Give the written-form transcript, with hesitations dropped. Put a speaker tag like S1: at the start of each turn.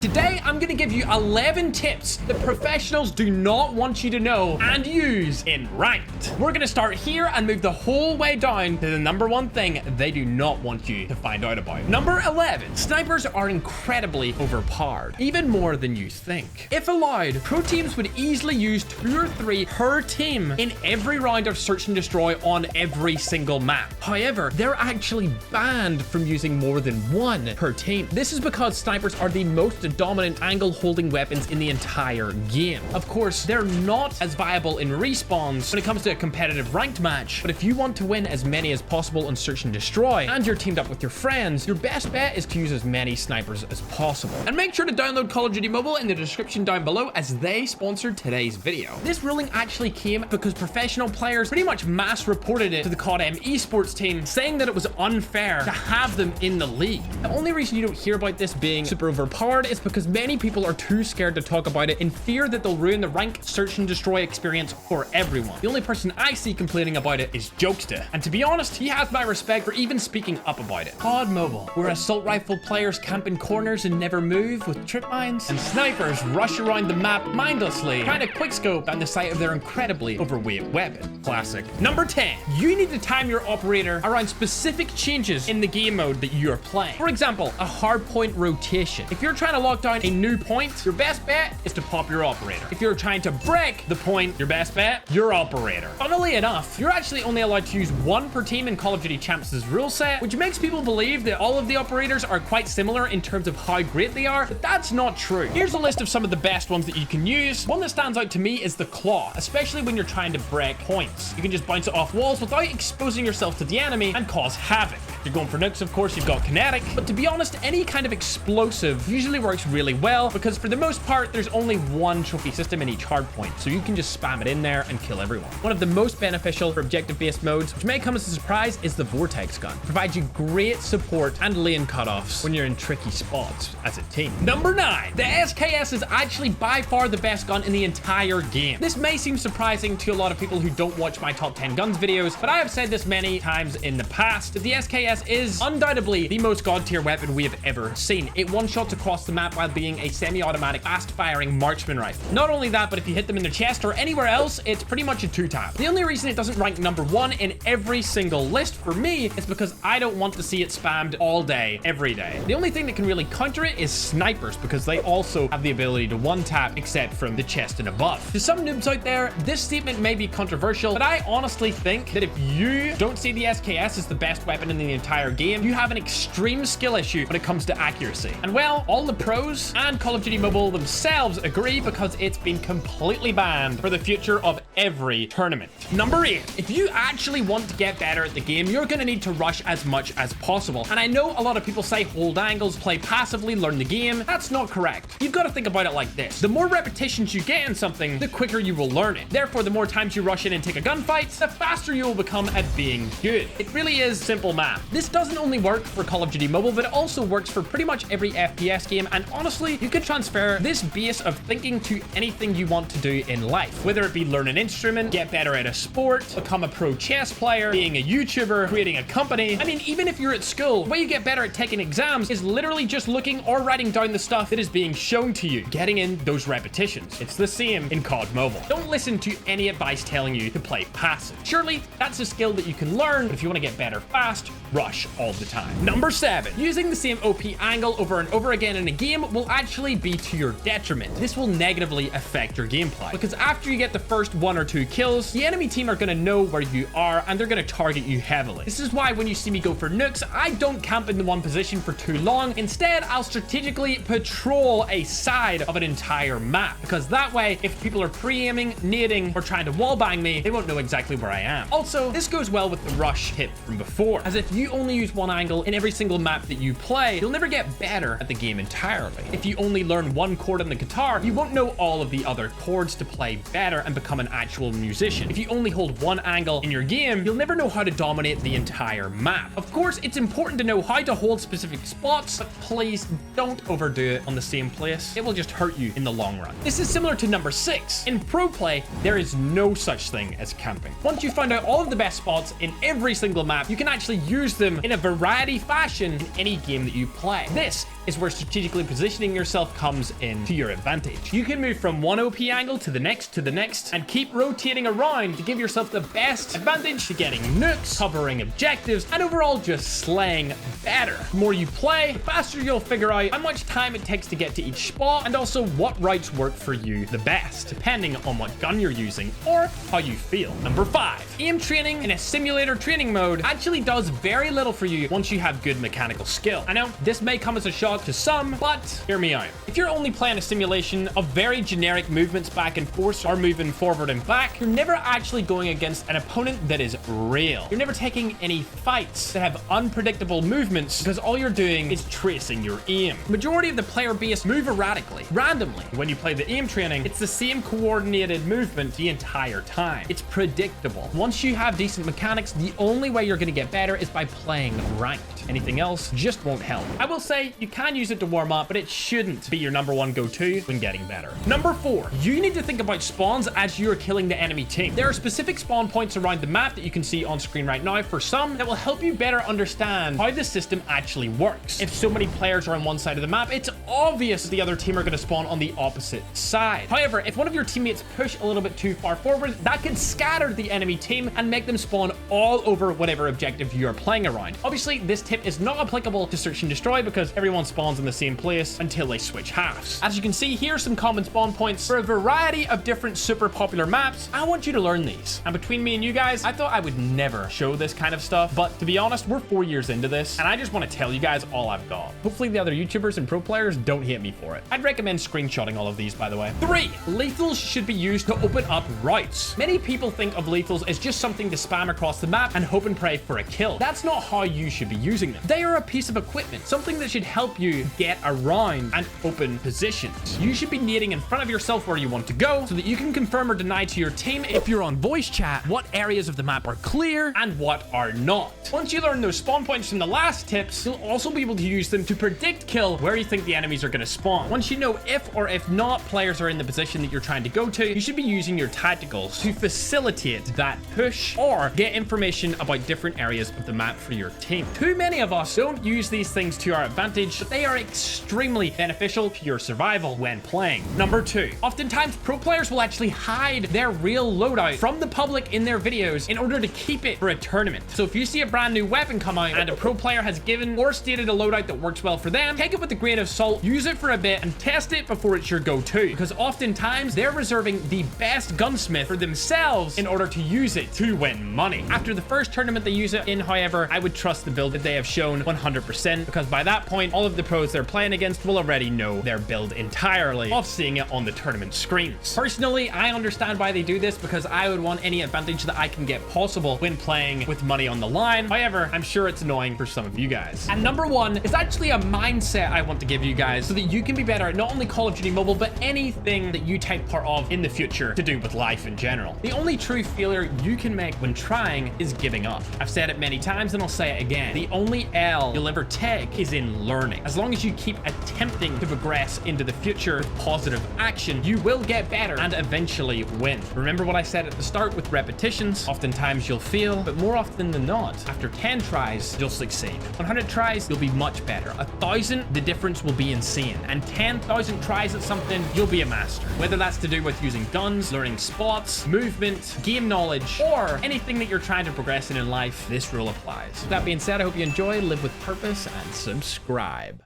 S1: Today, I'm going to give you 11 tips that professionals do not want you to know and use in ranked. We're going to start here and move the whole way down to the number one thing they do not want you to find out about. Number 11, snipers are incredibly overpowered, even more than you think. If allowed, pro teams would easily use 2 or 3 per team in every round of search and destroy on every single map. However, they're actually banned from using more than 1 per team. This is because snipers are the most dominant angle holding weapons in the entire game. Of course, they're not as viable in respawns when it comes to a competitive ranked match, but if you want to win as many as possible on search and destroy and you're teamed up with your friends, your best bet is to use as many snipers as possible. And make sure to download Call of Duty Mobile in the description down below, as they sponsored today's video. This ruling actually came because professional players pretty much mass reported it to the COD esports team, saying that it was unfair to have them in the league. The only reason you don't hear about this being super overpowered is because many people are too scared to talk about it in fear that they'll ruin the rank search and destroy experience for everyone. The only person I see complaining about it is Jokester, and to be honest, he has my respect for even speaking up about it. COD Mobile, where assault rifle players camp in corners and never move with trip mines, and snipers rush around the map mindlessly, trying to quickscope down the sight of their incredibly overweight weapon. Classic. Number 10, you need to time your operator around specific changes in the game mode that you are playing. For example, a hard point rotation. If you're trying to lock down a new point, your best bet is to pop your operator. If you're trying to break the point, your best bet, your operator. Funnily enough, you're actually only allowed to use 1 per team in Call of Duty Champs' rule set, which makes people believe that all of the operators are quite similar in terms of how great they are, but that's not true. Here's a list of some of the best ones that you can use. One that stands out to me is the claw, especially when you're trying to break points. You can just bounce it off walls without exposing yourself to the enemy and cause havoc. If you're going for nukes, of course, you've got kinetic, but to be honest, any kind of explosive usually works really well because for the most part, there's only 1 trophy system in each hardpoint, so you can just spam it in there and kill everyone. One of the most beneficial for objective-based modes, which may come as a surprise, is the Vortex gun. It provides you great support and lane cutoffs when you're in tricky spots as a team. Number 9, the SKS is actually by far the best gun in the entire game. This may seem surprising to a lot of people who don't watch my top 10 guns videos, but I have said this many times in the past, that the SKS is undoubtedly the most god tier weapon we have ever seen. It one-shots across the map while being a semi-automatic fast-firing marksman rifle. Not only that, but if you hit them in the chest or anywhere else, it's pretty much a 2-tap. The only reason it doesn't rank number 1 in every single list for me is because I don't want to see it spammed all day, every day. The only thing that can really counter it is snipers, because they also have the ability to 1-tap except from the chest and above. To some noobs out there, this statement may be controversial, but I honestly think that if you don't see the SKS as the best weapon in the entire game, you have an extreme skill issue when it comes to accuracy. And well, all the pros and Call of Duty Mobile themselves agree, because it's been completely banned for the future of every tournament. Number 8, if you actually want to get better at the game, you're going to need to rush as much as possible. And I know a lot of people say hold angles, play passively, learn the game. That's not correct. You've got to think about it like this. The more repetitions you get in something, the quicker you will learn it. Therefore, the more times you rush in and take a gunfight, the faster you will become at being good. It really is simple math. This doesn't only work for Call of Duty Mobile, but it also works for pretty much every FPS game. And honestly, you can transfer this base of thinking to anything you want to do in life, whether it be learn an instrument, get better at a sport, become a pro chess player, being a YouTuber, creating a company. I mean, even if you're at school, the way you get better at taking exams is literally just looking or writing down the stuff that is being shown to you, getting in those repetitions. It's the same in COD Mobile. Don't listen to any advice telling you to play passive. Surely that's a skill that you can learn, but if you want to get better fast, rush all the time. Number 7, using the same OP angle over and over again in a game will actually be to your detriment. This will negatively affect your gameplay, because after you get the first 1 or 2 kills, the enemy team are going to know where you are and they're going to target you heavily. This is why when you see me go for nukes, I don't camp in the one position for too long. Instead, I'll strategically patrol a side of an entire map, because that way, if people are pre-aiming, nading, or trying to wallbang me, they won't know exactly where I am. Also, this goes well with the rush tip from before, as if you only use 1 angle in every single map that you play, you'll never get better at the game entirely. If you only learn 1 chord on the guitar, you won't know all of the other chords to play better and become an actual musician. If you only hold 1 angle in your game, you'll never know how to dominate the entire map. Of course, it's important to know how to hold specific spots, but please don't overdo it on the same place. It will just hurt you in the long run. This is similar to number 6. In pro play, there is no such thing as camping. Once you find out all of the best spots in every single map, you can actually use them in a variety fashion in any game that you play. This is where strategically positioning yourself comes in to your advantage. You can move from one OP angle to the next, and keep rotating around to give yourself the best advantage to getting nukes, covering objectives, and overall just slaying better. The more you play, the faster you'll figure out how much time it takes to get to each spot, and also what routes work for you the best, depending on what gun you're using or how you feel. Number 5, aim training in a simulator training mode actually does very little for you once you have good mechanical skill. I know this may come as a shock to some, but hear me out. If you're only playing a simulation of very generic movements back and forth or moving forward and back, you're never actually going against an opponent that is real. You're never taking any fights that have unpredictable movements because all you're doing is tracing your aim. The majority of the player base move erratically, randomly. When you play the aim training, it's the same coordinated movement the entire time. It's predictable. Once you have decent mechanics, the only way you're going to get better is by playing ranked. Anything else just won't help. I will say you can use it to warm up, but it shouldn't be your number one go-to when getting better. Number 4, you need to think about spawns as you're killing the enemy team. There are specific spawn points around the map that you can see on screen right now for some that will help you better understand how the system actually works. If so many players are on one side of the map, it's obvious the other team are going to spawn on the opposite side. However, if one of your teammates push a little bit too far forward, that could scatter the enemy team and make them spawn all over whatever objective you're playing around. Obviously, this tip is not applicable to search and destroy because everyone spawns in the same place until they switch halves. As you can see, here are some common spawn points for a variety of different super popular maps. I want you to learn these. And between me and you guys, I thought I would never show this kind of stuff, but to be honest, we're 4 years into this, and I just want to tell you guys all I've got. Hopefully the other YouTubers and pro players don't hate me for it. I'd recommend screenshotting all of these, by the way. 3, lethals should be used to open up routes. Many people think of lethals as just something to spam across the map and hope and pray for a kill. That's not how you should be using them. They are a piece of equipment, something that should help you get around and open positions. You should be nading in front of yourself where you want to go so that you can confirm or deny to your team if you're on voice chat what areas of the map are clear and what are not. Once you learn those spawn points from the last tips, you'll also be able to use them to predict kill where you think the enemies are going to spawn. Once you know if or if not players are in the position that you're trying to go to, you should be using your tacticals to facilitate that push or get information about different areas of the map for your team. Too many of us don't use these things to our advantage, but they are extremely beneficial to your survival when playing. Number 2, oftentimes pro players will actually hide their real loadout from the public in their videos in order to keep it for a tournament. So if you see a brand new weapon come out and a pro player has given or stated a loadout that works well for them, take it with a grain of salt, use it for a bit, and test it before it's your go-to, because oftentimes they're reserving the best gunsmith for themselves in order to use it to win money. After the first tournament they use it in, however, I would trust the build that they have shown 100%, because by that point, all of the pros they're playing against will already know their build entirely off seeing it on the tournament screens. Personally, I understand why they do this, because I would want any advantage that I can get possible when playing with money on the line. However, I'm sure it's annoying for some of you guys. And number 1 is actually a mindset I want to give you guys so that you can be better at not only Call of Duty Mobile, but anything that you take part of in the future to do with life in general. The only true failure you can make when trying is giving up. I've said it many times and I'll say it again. The only L you'll ever take is in learning. As long as you keep attempting to progress into the future with positive action, you will get better and eventually win. Remember what I said at the start with repetitions. Oftentimes you'll fail, but more often than not, after 10 tries, you'll succeed. 100 tries, you'll be much better. 1,000, the difference will be insane. And 10,000 tries at something, you'll be a master. Whether that's to do with using guns, learning spots, movement, game knowledge, or anything that you're trying to progress in life, this rule applies. With that being said, I hope you enjoy, live with purpose, and subscribe.